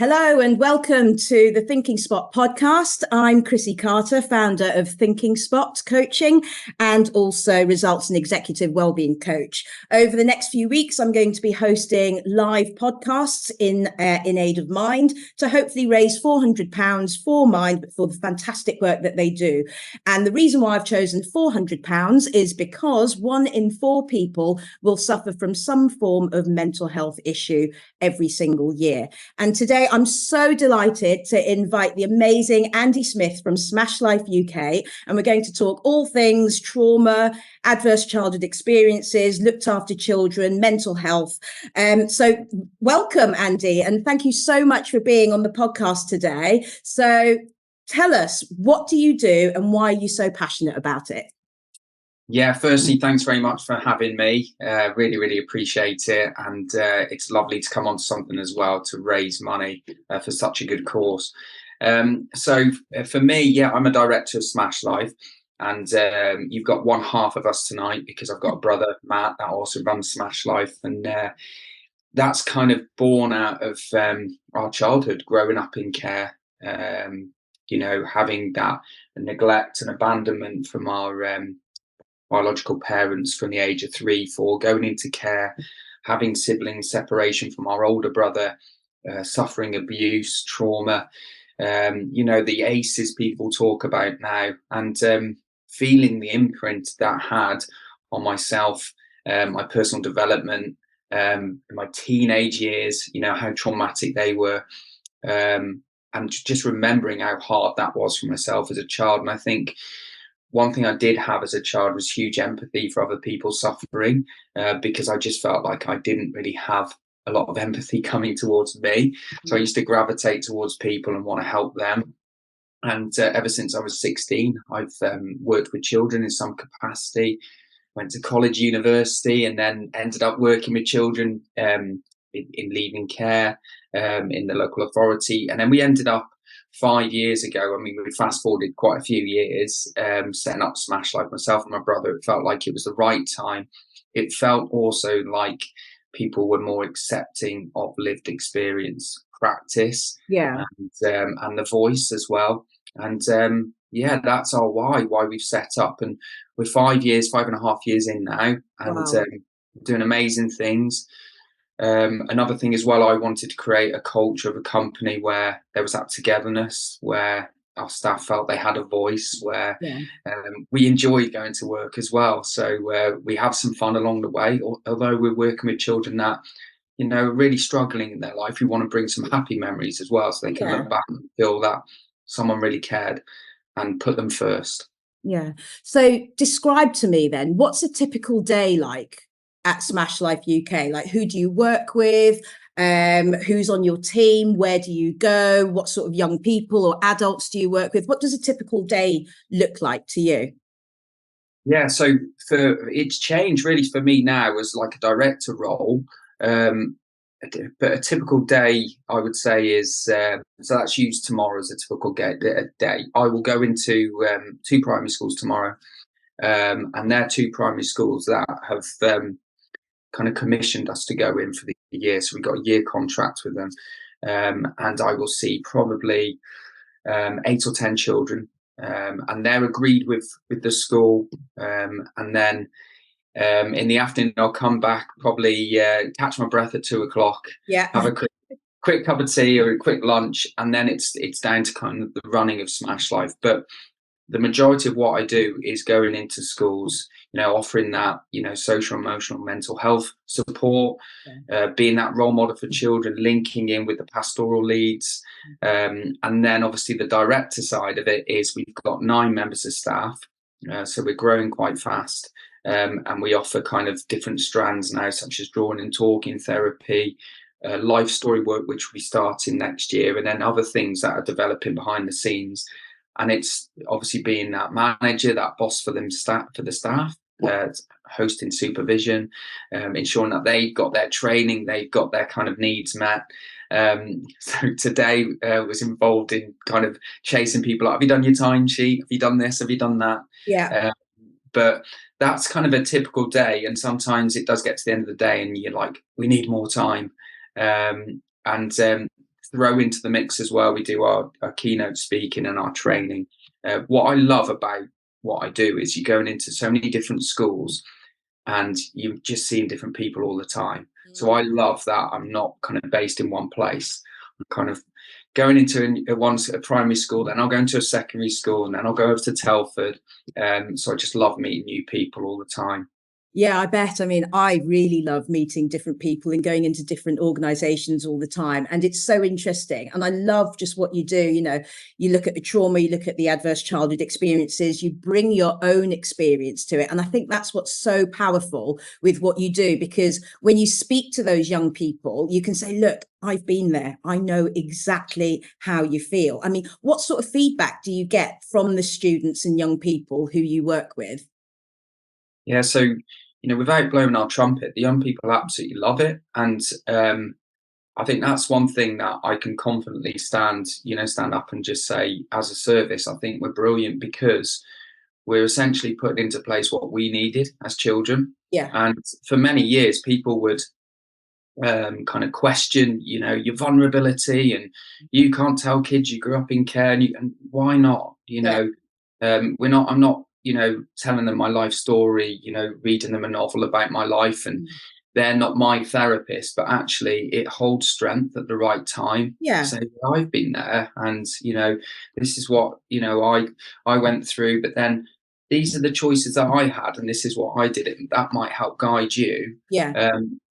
Hello and welcome to the ThinkingSpot podcast. I'm Krissi Carter, founder of ThinkingSpot Coaching and also results and executive wellbeing coach. Over the next few weeks, I'm going to be hosting live podcasts in aid of Mind to hopefully raise £400 for Mind, but for the fantastic work that they do. And the reason why I've chosen £400 is because 1 in 4 people will suffer from some form of mental health issue every single year. And today I'm so delighted to invite the amazing Andy Smith from Smash Life UK, and we're going to talk all things trauma, adverse childhood experiences, looked after children, mental health. So welcome, Andy, and thank you so much for being on the podcast today. So tell us, what do you do and why are you so passionate about it? Yeah, firstly, thanks very much for having me. Really appreciate it. And it's lovely to come on to something as well to raise money for such a good cause. So for me, yeah, I'm a director of Smash Life. And you've got one half of us tonight because I've got a brother, Matt, that also runs Smash Life. And that's kind of born out of our childhood, growing up in care, having that neglect and abandonment from our biological parents from the age of 3, 4, going into care, having sibling separation from our older brother, suffering abuse, trauma, the ACEs people talk about now, and feeling the imprint that had on myself, my personal development, my teenage years, how traumatic they were, and just remembering how hard that was for myself as a child. And I think one thing I did have as a child was huge empathy for other people suffering, because I just felt like I didn't really have a lot of empathy coming towards me. So I used to gravitate towards people and want to help them. And ever since I was 16, I've worked with children in some capacity, went to college, university, and then ended up working with children in leaving care in the local authority. And then we ended up 5 years ago, I mean, we fast forwarded quite a few years, setting up Smash Life, myself and my brother. It felt like it was the right time. It felt also like people were more accepting of lived experience, practice, and the voice as well. And that's our why we've set up. And we're 5.5 years in now, and Wow. doing amazing things. Another thing as well, I wanted to create a culture of a company where there was that togetherness, where our staff felt they had a voice, where we enjoyed going to work as well. So we have some fun along the way, although we're working with children that, are really struggling in their life. We want to bring some happy memories as well, so they can look back and feel that someone really cared and put them first. Yeah. So describe to me then, what's a typical day like at Smash Life UK? Like, who do you work with? Who's on your team? Where do you go? What sort of young people or adults do you work with? What does a typical day look like to you? Yeah, so it's changed really for me now as like a director role. But a typical day, I would say, is so let's use tomorrow as a typical day. I will go into 2 primary schools tomorrow, and they're 2 primary schools that have kind of commissioned us to go in for the year. So we got a year contract with them, and I will see probably 8 or 10 children, and they're agreed with the school, and then in the afternoon, I'll come back, probably catch my breath at 2:00, have a quick cup of tea or a quick lunch, and then it's down to kind of the running of Smash Life. But the majority of what I do is going into schools, offering that, social, emotional, mental health support, being that role model for children, linking in with the pastoral leads. And then obviously the director side of it is we've got 9 members of staff. So we're growing quite fast. And we offer kind of different strands now, such as drawing and talking therapy, life story work, which we start in next year, and then other things that are developing behind the scenes. And it's obviously being that manager, that boss for the staff, hosting supervision, ensuring that they've got their training, they've got their kind of needs met. So today was involved in kind of chasing people up. Have you done your timesheet? Have you done this? Have you done that? Yeah. But that's kind of a typical day. And sometimes it does get to the end of the day and you're like, we need more time. throw into the mix as well. We do our keynote speaking and our training. What I love about what I do is you're going into so many different schools and you're just seeing different people all the time. So I love that I'm not kind of based in one place. I'm kind of going into a primary school, then I'll go into a secondary school, and then I'll go over to Telford. So I just love meeting new people all the time. Yeah, I bet. I mean, I really love meeting different people and going into different organizations all the time. And it's so interesting. And I love just what you do. You know, you look at the trauma, you look at the adverse childhood experiences, you bring your own experience to it. And I think that's what's so powerful with what you do, because when you speak to those young people, you can say, look, I've been there. I know exactly how you feel. I mean, what sort of feedback do you get from the students and young people who you work with? Yeah, so without blowing our trumpet, the young people absolutely love it, and I think that's one thing that I can confidently stand up and just say, as a service, I think we're brilliant because we're essentially putting into place what we needed as children. Yeah. And for many years, people would kind of question, your vulnerability, and you can't tell kids you grew up in care, and why not? Yeah. I'm not, telling them my life story, reading them a novel about my life, and they're not my therapist, but actually it holds strength at the right time. Yeah. So I've been there, and this is what I went through, but then these are the choices that I had, and this is what I did, and that might help guide you. Yeah.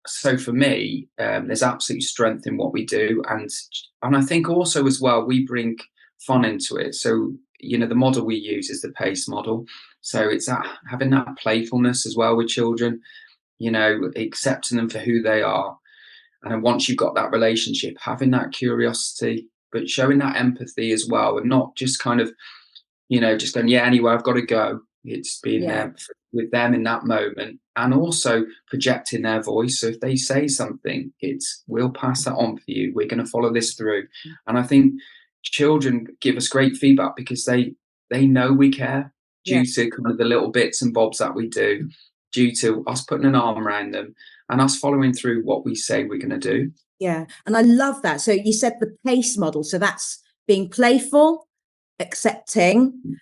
So for me, there's absolute strength in what we do, and I think also as well we bring fun into it. So the model we use is the PACE model. So it's having that playfulness as well with children, accepting them for who they are, and then once you've got that relationship, having that curiosity, but showing that empathy as well, and not just kind of just going, yeah, anyway, I've got to go. It's being there with them in that moment, and also projecting their voice. So if they say something, we'll pass that on for you. We're going to follow this through. And I think children give us great feedback because they know we care due to kind of the little bits and bobs that we do, due to us putting an arm around them and us following through what we say we're going to do. Yeah. And I love that. So you said the PACE model. So that's being playful, accepting,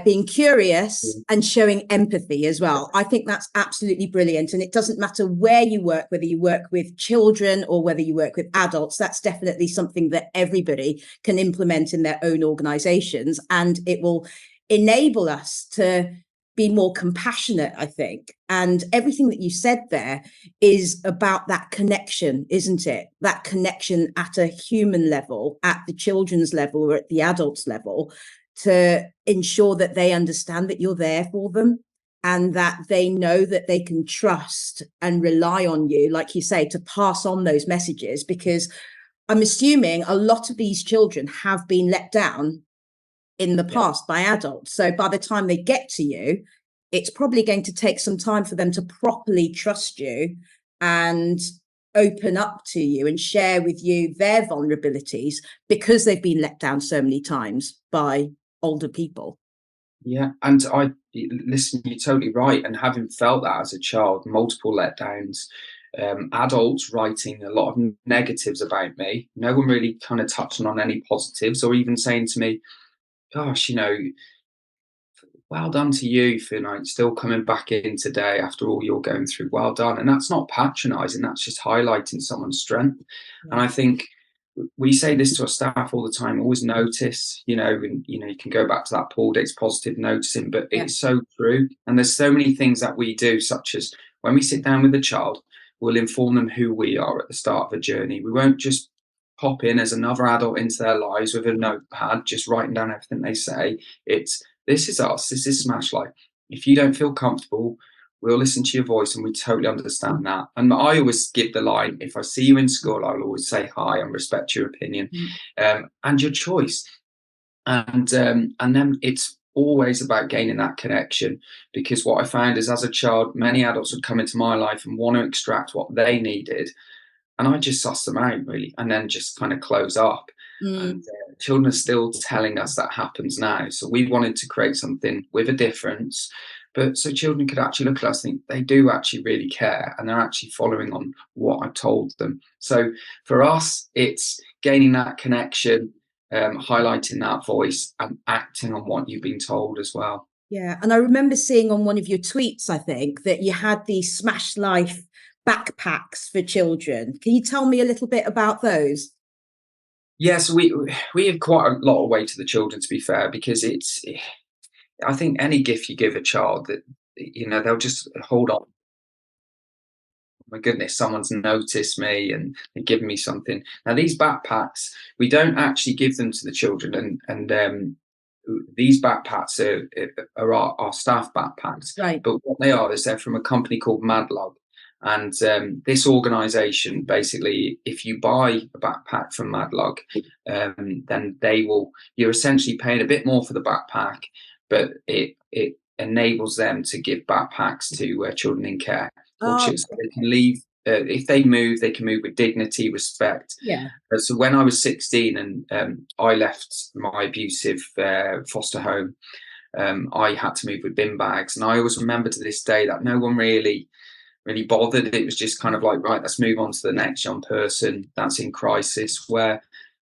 being curious, and showing empathy as well. I think that's absolutely brilliant. And it doesn't matter where you work, whether you work with children or whether you work with adults, that's definitely something that everybody can implement in their own organizations. And it will enable us to be more compassionate, I think. And everything that you said there is about that connection, isn't it? That connection at a human level, at the children's level, or at the adults level, to ensure that they understand that you're there for them and that they know that they can trust and rely on you, like you say, to pass on those messages. Because I'm assuming a lot of these children have been let down in the past by adults. So by the time they get to you, it's probably going to take some time for them to properly trust you and open up to you and share with you their vulnerabilities, because they've been let down so many times by older people. Yeah, and listen, you're totally right. And having felt that as a child, multiple letdowns, adults writing a lot of negatives about me, no one really kind of touching on any positives, or even saying to me, gosh, well done to you for still coming back in today after all you're going through. Well done. And that's not patronizing, that's just highlighting someone's strength. And I think we say this to our staff all the time, always notice, and you can go back to that Paul Dix positive noticing, but it's so true. And there's so many things that we do, such as when we sit down with the child, we'll inform them who we are at the start of a journey. We won't just pop in as another adult into their lives with a notepad, just writing down everything they say. This is us, this is Smash Life. If you don't feel comfortable, we'll listen to your voice, and we totally understand that. And I always give the line, if I see you in school, I'll always say hi and respect your opinion and your choice. And then it's always about gaining that connection, because what I found is, as a child, many adults would come into my life and want to extract what they needed, and I just suss them out, really, and then just kind of close up. And children are still telling us that happens now. So we wanted to create something with a difference, But so children could actually look at us and think they do actually really care, and they're actually following on what I've told them. So for us, it's gaining that connection, highlighting that voice, and acting on what you've been told as well. Yeah. And I remember seeing on one of your tweets, I think, that you had these Smash Life backpacks for children. Can you tell me a little bit about those? Yes, we have quite a lot of way to the children, to be fair, because I think any gift you give a child, that they'll just hold on. My goodness, someone's noticed me and they're giving me something. Now, these backpacks, we don't actually give them to the children, and these backpacks are our staff backpacks. Right. But what they are is they're from a company called Madlog. And this organization, basically, if you buy a backpack from Madlog, then you're essentially paying a bit more for the backpack, but it enables them to give backpacks to children in care, or Oh, so they can leave. If they move, they can move with dignity, respect. yeah. So when I was 16 and I left my abusive foster home, I had to move with bin bags, and I always remember to this day that no one really bothered. It was just kind of like, right, let's move on to the next young person that's in crisis, where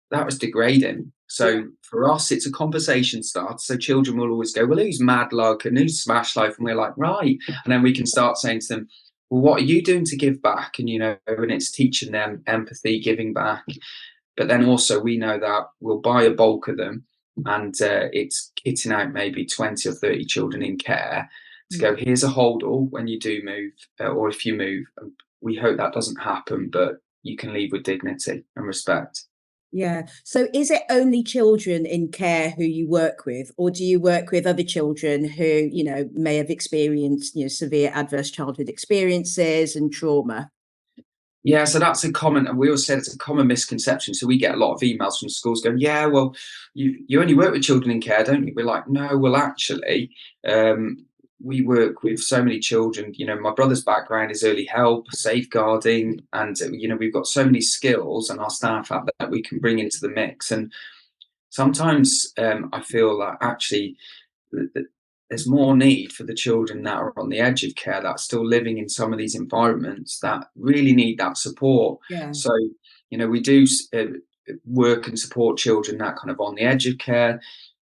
that was degrading. So for us, it's a conversation starter. So children will always go, well, who's Madlog and who's Smash Life? And we're like, right. And then we can start saying to them, well, what are you doing to give back? And, and it's teaching them empathy, giving back. But then also we know that we'll buy a bulk of them, and it's kitting out maybe 20 or 30 children in care to go, here's a holdall when you do move, or if you move. And we hope that doesn't happen, but you can leave with dignity and respect. Yeah. So is it only children in care who you work with, or do you work with other children who, may have experienced, severe adverse childhood experiences and trauma? Yeah, so that's a common, and we always said it's a common misconception. So we get a lot of emails from schools going, yeah, well, you only work with children in care, don't you? We're like, no, well, actually, we work with so many children. My brother's background is early help, safeguarding, and we've got so many skills, and our staff have that we can bring into the mix. And sometimes I feel that actually there's more need for the children that are on the edge of care, that are still living in some of these environments, that really need that support. Yeah. So, we do work and support children that kind of on the edge of care,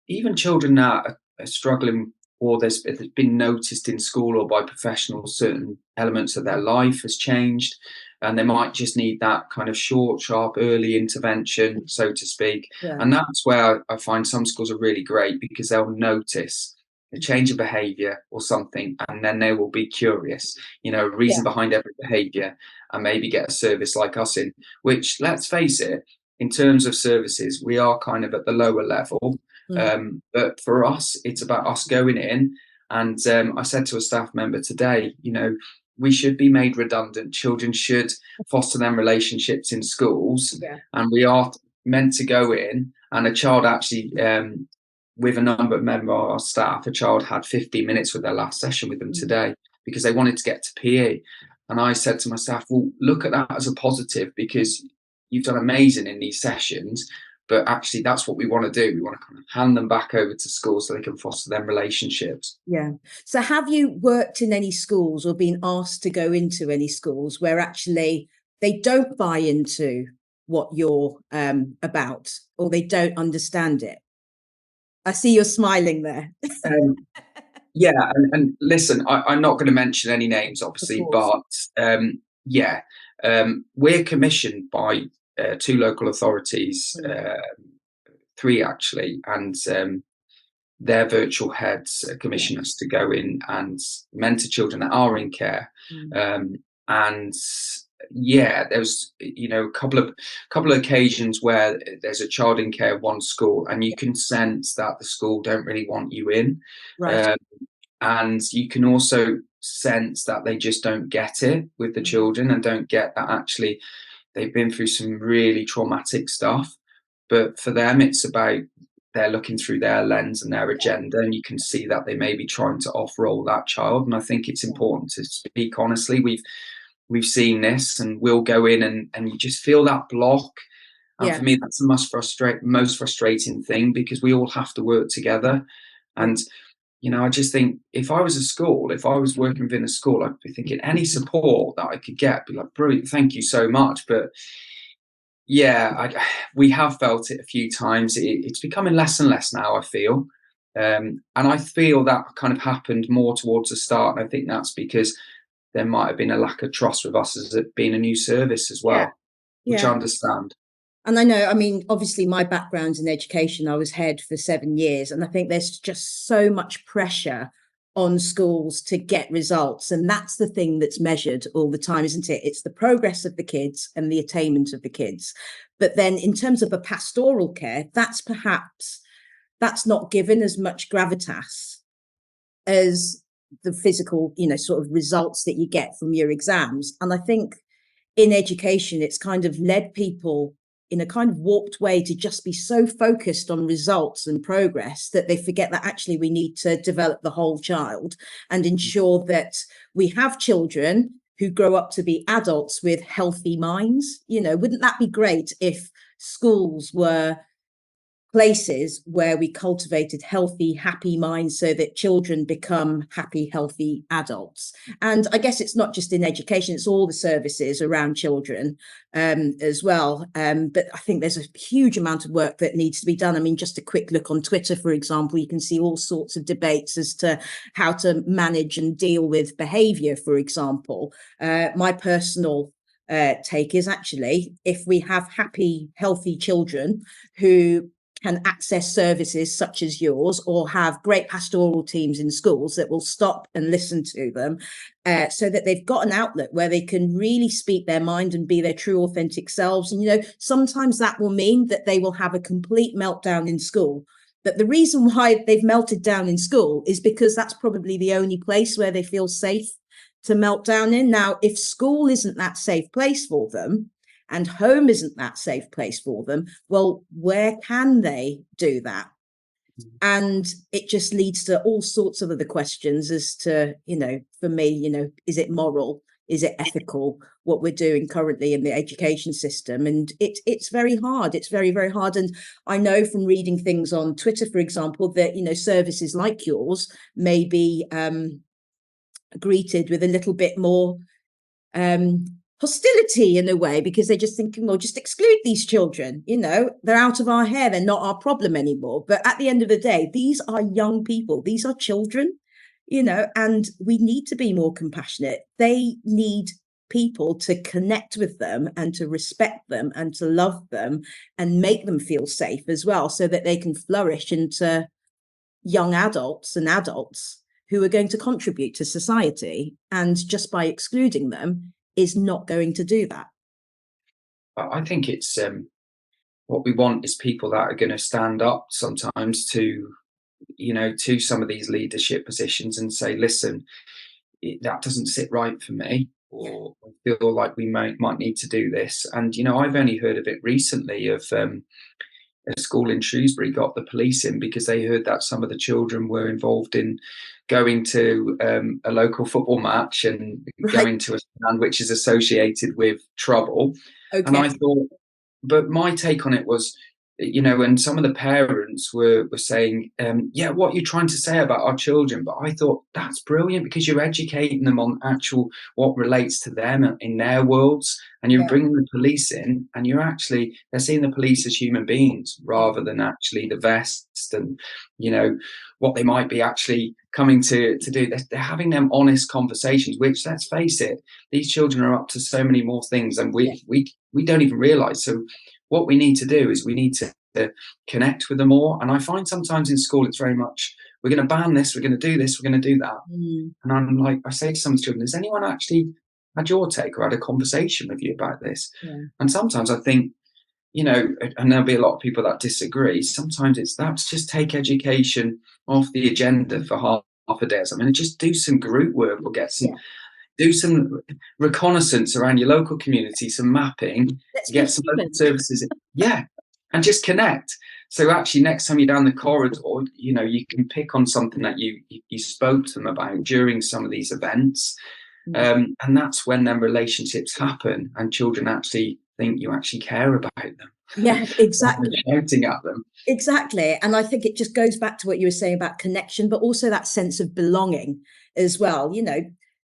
even children that are struggling, or there's been noticed in school or by professionals, certain elements of their life has changed, and they might just need that kind of short, sharp, early intervention, so to speak. Yeah. And that's where I find some schools are really great, because they'll notice a change of behavior or something, and then they will be curious, a reason behind every behavior, and maybe get a service like us in, which, let's face it, in terms of services, we are kind of at the lower level. But for us, it's about us going in. And I said to a staff member today, we should be made redundant. Children should foster them relationships in schools. Yeah. And we are meant to go in, and a child actually, with a number of members of our staff, a child had 15 minutes with their last session with them today, because they wanted to get to PE. And I said to my staff, well, look at that as a positive, because you've done amazing in these sessions, but actually that's what we want to do. We want to kind of hand them back over to school so they can foster them relationships. Yeah. So have you worked in any schools or been asked to go into any schools where actually they don't buy into what you're about, or they don't understand it? I see you're smiling there. Yeah, and listen, I'm not going to mention any names, obviously, but we're commissioned by 2 local authorities, 3 actually, and their virtual heads commission us to go in and mentor children that are in care. And there was a couple of occasions where there's a child in care at one school, and you can sense that the school don't really want you in. Right. And you can also sense that they just don't get it with the children, and don't get that actually they've been through some really traumatic stuff. But for them, it's about, they're looking through their lens and their agenda, and you can see that they may be trying to off-roll that child. And I think it's important to speak honestly. We've seen this, and we'll go in and you just feel that block. And for me, that's the most frustrating thing, because we all have to work together. And I just think if I was working within a school, I'd be thinking any support that I could get, be like, brilliant, thank you so much. But yeah, we have felt it a few times. It's becoming less and less now, I feel. And I feel that kind of happened more towards the start. And I think that's because there might have been a lack of trust with us as it being a new service as Yeah. well, which I Yeah. understand. And I know, I mean, obviously my background's in education. I was head for 7 years, and I think there's just so much pressure on schools to get results. And that's the thing that's measured all the time, isn't it? It's the progress of the kids and the attainment of the kids. But then in terms of a pastoral care, that's not given as much gravitas as the physical, sort of results that you get from your exams. And I think in education, it's kind of led people in a kind of warped way to just be so focused on results and progress that they forget that actually we need to develop the whole child and ensure that we have children who grow up to be adults with healthy minds. Wouldn't that be great if schools were places where we cultivated healthy, happy minds so that children become happy, healthy adults? And I guess it's not just in education, it's all the services around children as well. But I think there's a huge amount of work that needs to be done. I mean, just a quick look on Twitter, for example, you can see all sorts of debates as to how to manage and deal with behavior, for example. My personal take is actually if we have happy, healthy children who can access services such as yours or have great pastoral teams in schools that will stop and listen to them so that they've got an outlet where they can really speak their mind and be their true authentic selves. And, sometimes that will mean that they will have a complete meltdown in school. But the reason why they've melted down in school is because that's probably the only place where they feel safe to melt down in. Now, if school isn't that safe place for them, and home isn't that safe place for them, well, where can they do that? And it just leads to all sorts of other questions as to, for me, is it moral? Is it ethical, what we're doing currently in the education system? And it's very hard. It's very, very hard. And I know from reading things on Twitter, for example, that, services like yours may be greeted with a little bit more hostility in a way, because they're just thinking, well, just exclude these children, they're out of our hair, they're not our problem anymore. But at the end of the day, these are young people, these are children, and we need to be more compassionate. They need people to connect with them and to respect them and to love them and make them feel safe as well, so that they can flourish into young adults and adults who are going to contribute to society. And just by excluding them is not going to do that. I think it's what we want is people that are going to stand up sometimes to some of these leadership positions and say, listen, that doesn't sit right for me, or I feel like we might need to do this. And I've only heard of it recently of a school in Shrewsbury got the police in because they heard that some of the children were involved in going to a local football match and going to a stand which is associated with trouble. Okay. And I thought, but my take on it was, and some of the parents were saying, yeah, what you're trying to say about our children. But I thought that's brilliant, because you're educating them on actual what relates to them in their worlds. And you're bringing the police in, and they're seeing the police as human beings rather than actually the vest and, what they might be actually coming to do. They're having them honest conversations, which, let's face it, these children are up to so many more things and we don't even realize. So what we need to do is we need to connect with them more. And I find sometimes in school, it's very much, we're going to ban this, we're going to do this, we're going to do that. And I'm like, I say to some children, has anyone actually had your take or had a conversation with you about this? And sometimes I think, and there'll be a lot of people that disagree. Sometimes that's just take education off the agenda for half a day or something, and just do some group work or do some reconnaissance around your local community, some mapping, get some local services in, and just connect. So actually, next time you're down the corridor, you can pick on something that you spoke to them about during some of these events. And that's when then relationships happen and children actually think you actually care about them. Yeah, exactly. shouting at them. Exactly. And I think it just goes back to what you were saying about connection, but also that sense of belonging as well.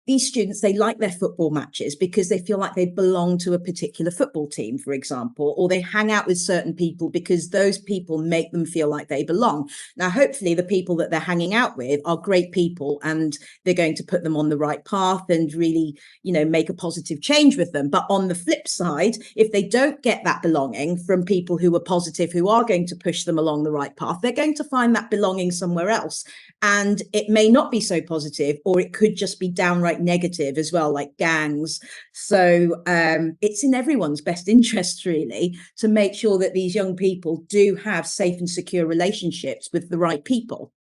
These students, they like their football matches because they feel like they belong to a particular football team, for example, or they hang out with certain people because those people make them feel like they belong. Now, hopefully the people that they're hanging out with are great people and they're going to put them on the right path and really, make a positive change with them. But on the flip side, if they don't get that belonging from people who are positive, who are going to push them along the right path, they're going to find that belonging somewhere else. And it may not be so positive, or it could just be downright negative as well, like gangs. So it's in everyone's best interest, really, to make sure that these young people do have safe and secure relationships with the right people.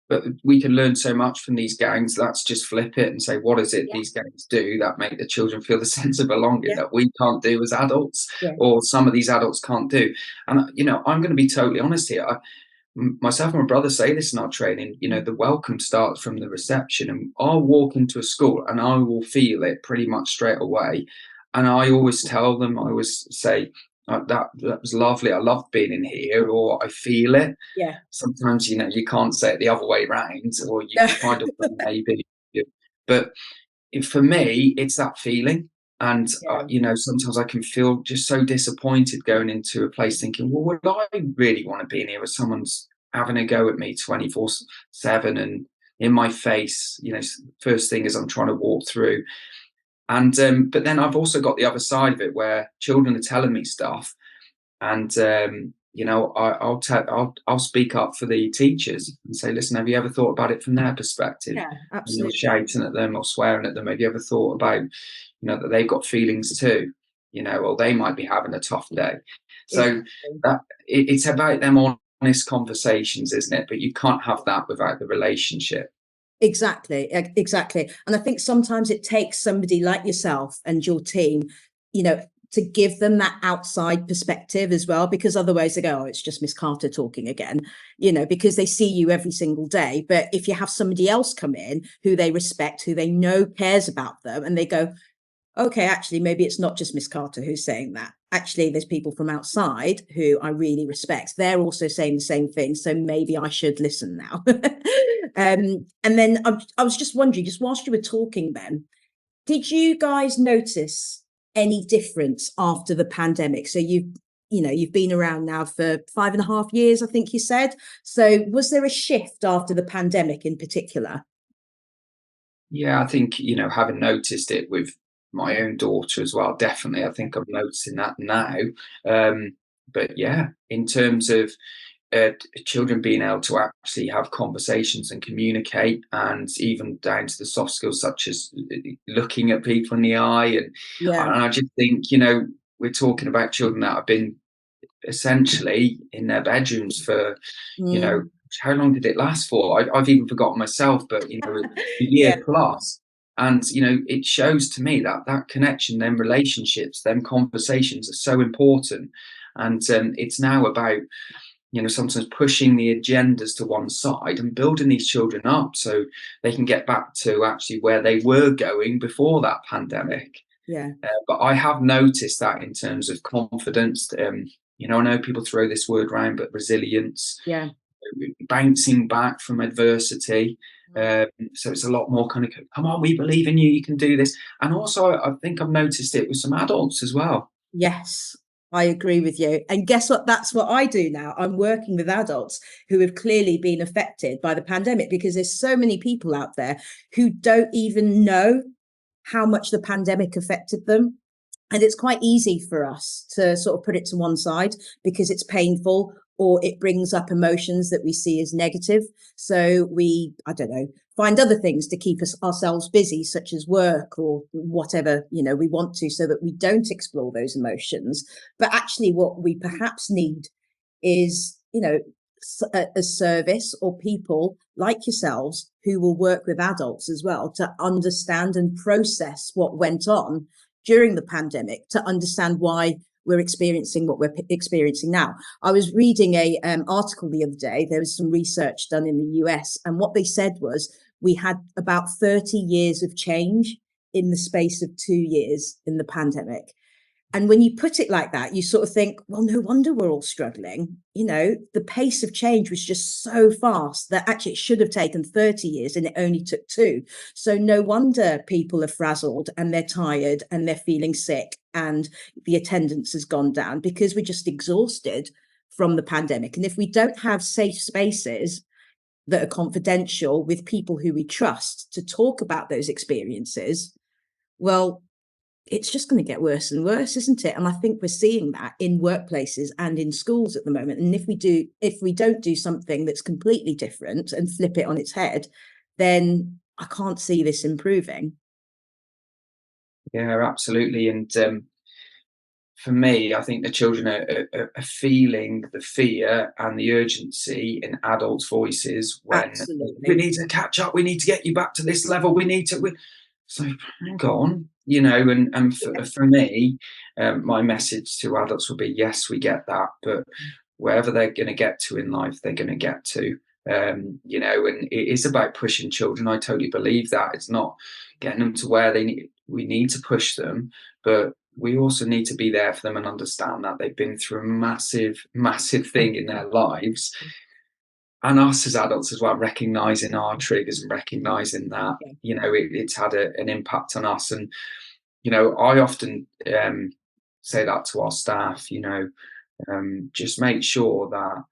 But we can learn so much from these gangs. Let's just flip it and say, what is it these gangs do that make the children feel the sense of belonging that we can't do as adults, or some of these adults can't do? And, I'm going to be totally honest here. Myself and my brother say this in our training, the welcome starts from the reception, and I'll walk into a school and I will feel it pretty much straight away. And I always tell them, I always say, that was lovely, I love being in here, or I feel it. Yeah. Sometimes, you can't say it the other way around, or you kind of maybe. But for me, it's that feeling. And, sometimes I can feel just so disappointed going into a place thinking, well, would I really want to be in here where someone's having a go at me 24/7 and in my face, first thing as I'm trying to walk through. And, but then I've also got the other side of it where children are telling me stuff, and, I'll speak up for the teachers and say, listen, have you ever thought about it from their perspective? Yeah, And you're absolutely. shouting at them or swearing at them. Have you ever thought about, that they've got feelings too, or they might be having a tough day. So that it's about them honest conversations, isn't it? But you can't have that without the relationship. Exactly. And I think sometimes it takes somebody like yourself and your team, to give them that outside perspective as well, because otherwise they go, oh, it's just Miss Carter talking again, because they see you every single day. But if you have somebody else come in who they respect, who they know cares about them, and they go, okay, actually, maybe it's not just Miss Carter who's saying that. Actually, there's people from outside who I really respect. They're also saying the same thing. So maybe I should listen now. And then I was just wondering, just whilst you were talking, Ben, did you guys notice any difference after the pandemic? So you've been around now for 5.5 years, I think you said. So was there a shift after the pandemic in particular? Yeah, I think, having noticed it with my own daughter as well, definitely, I think I'm noticing that now. But yeah, in terms of children being able to actually have conversations and communicate, and even down to the soft skills such as looking at people in the eye. And I just think, we're talking about children that have been essentially in their bedrooms for, how long did it last for? I've even forgotten myself, but, a Yeah. year plus. And, it shows to me that that connection, them relationships, them conversations are so important. And it's now about, sometimes pushing the agendas to one side and building these children up so they can get back to actually where they were going before that pandemic. Yeah. But I have noticed that in terms of confidence. I know people throw this word around, but resilience, Yeah. bouncing back from adversity. So it's a lot more kind of, come on, we believe in you, you can do this. And also, I think I've noticed it with some adults as well. Yes, I agree with you. And guess what? That's what I do now. I'm working with adults who have clearly been affected by the pandemic, because there's so many people out there who don't even know how much the pandemic affected them. And it's quite easy for us to sort of put it to one side because it's painful, or it brings up emotions that we see as negative. So we, I don't know, find other things to keep ourselves busy, such as work or whatever, we want to, so that we don't explore those emotions. But actually what we perhaps need is, a service or people like yourselves who will work with adults as well to understand and process what went on during the pandemic, to understand why we're experiencing what we're experiencing now. I was reading a article the other day. There was some research done in the US, and what they said was we had about 30 years of change in the space of 2 years in the pandemic. And when you put it like that, you sort of think, well, no wonder we're all struggling. The pace of change was just so fast that actually it should have taken 30 years and it only took 2. So no wonder people are frazzled and they're tired and they're feeling sick and the attendance has gone down, because we're just exhausted from the pandemic. And if we don't have safe spaces that are confidential with people who we trust to talk about those experiences, well, it's just going to get worse and worse, isn't it? And I think we're seeing that in workplaces and in schools at the moment. And if we don't do something that's completely different and flip it on its head, then I can't see this improving. Yeah, absolutely. And for me, I think the children are feeling the fear and the urgency in adults' voices when we Absolutely. need to catch up, we need to get you back to this level, we need to. So hang on, and Yeah. for me, my message to adults will be: yes, we get that, but wherever they're going to get to in life, they're going to get to. And it is about pushing children. I totally believe that. It's not getting them to where they need. We need to push them, but we also need to be there for them and understand that they've been through a massive, massive thing in their lives. And us as adults as well, recognizing our triggers and recognizing that, it's had an impact on us. And, I often say that to our staff, just make sure that,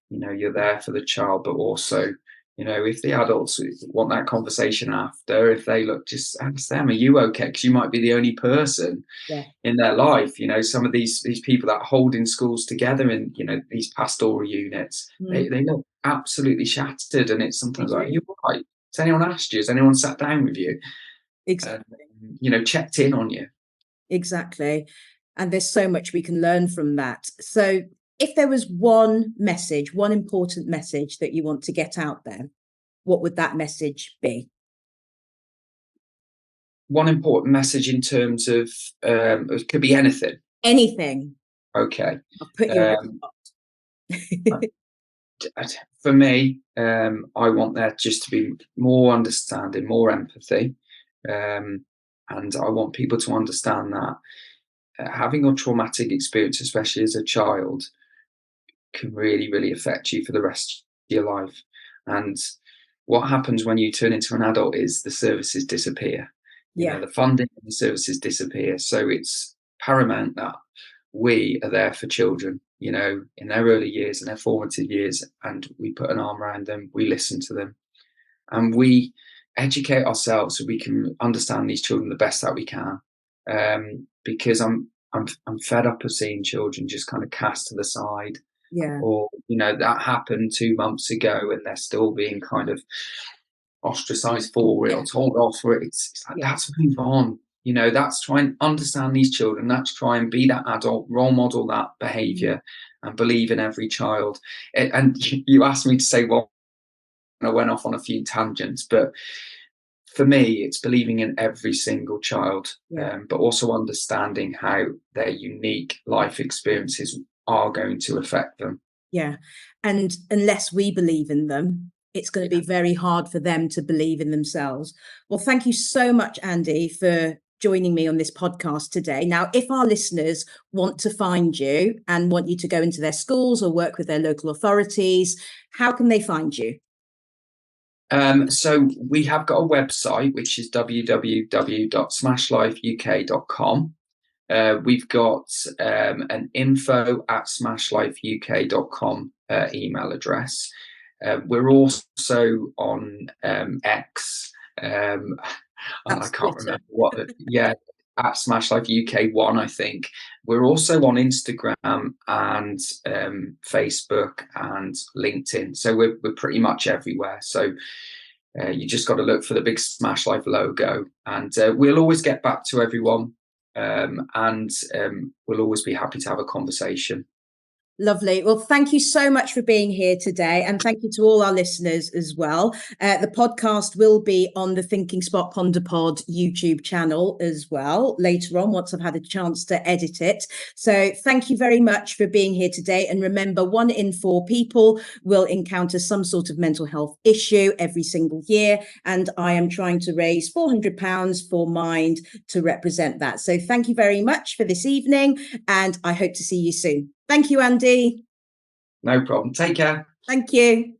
you're there for the child, but also, if the adults want that conversation after, if they look, just ask them, are you okay? Because you might be the only person Yeah. in their life. Some of these people that hold in schools together in, these pastoral units, they look absolutely shattered. And it's sometimes like, are you all right? Has anyone asked you? Has anyone sat down with you? Exactly. Checked in on you? Exactly. And there's so much we can learn from that. So if there was one message, one important message that you want to get out there, what would that message be? One important message in terms of, it could be anything. Anything. Okay. I'll put you on the spot. For me, I want there just to be more understanding, more empathy. And I want people to understand that having a traumatic experience, especially as a child, can really, really affect you for the rest of your life. And what happens when you turn into an adult is the services disappear. Yeah. The funding and the services disappear. So it's paramount that we are there for children, in their early years and their formative years, and we put an arm around them, we listen to them, and we educate ourselves so we can understand these children the best that we can. Because I'm fed up of seeing children just kind of cast to the side. Yeah. Or that happened 2 months ago and they're still being kind of ostracized for it or told off for it. It's like, that's move on. That's try and understand these children. That's try and be that adult, role model that behavior, and believe in every child. And you asked me to say, well, I went off on a few tangents, but for me, it's believing in every single child, but also understanding how their unique life experiences are going to affect them. Yeah. And unless we believe in them, it's going to be very hard for them to believe in themselves. Well, thank you so much, Andy, for joining me on this podcast today. Now, if our listeners want to find you and want you to go into their schools or work with their local authorities, how can they find you? So we have got a website, which is www.smashlifeuk.com. We've got an info@smashlifeuk.com email address. We're also on X. I can't remember what. At Smash Life UK 1, I think. We're also on Instagram and Facebook and LinkedIn. So we're pretty much everywhere. So you just got to look for the big Smash Life logo, and we'll always get back to everyone. And we'll always be happy to have a conversation. Lovely. Well, thank you so much for being here today. And thank you to all our listeners as well. The podcast will be on the Thinking Spot Ponder Pod YouTube channel as well later on, once I've had a chance to edit it. So thank you very much for being here today. And remember, 1 in 4 people will encounter some sort of mental health issue every single year. And I am trying to raise £400 for Mind to represent that. So thank you very much for this evening. And I hope to see you soon. Thank you, Andy. No problem. Take care. Thank you.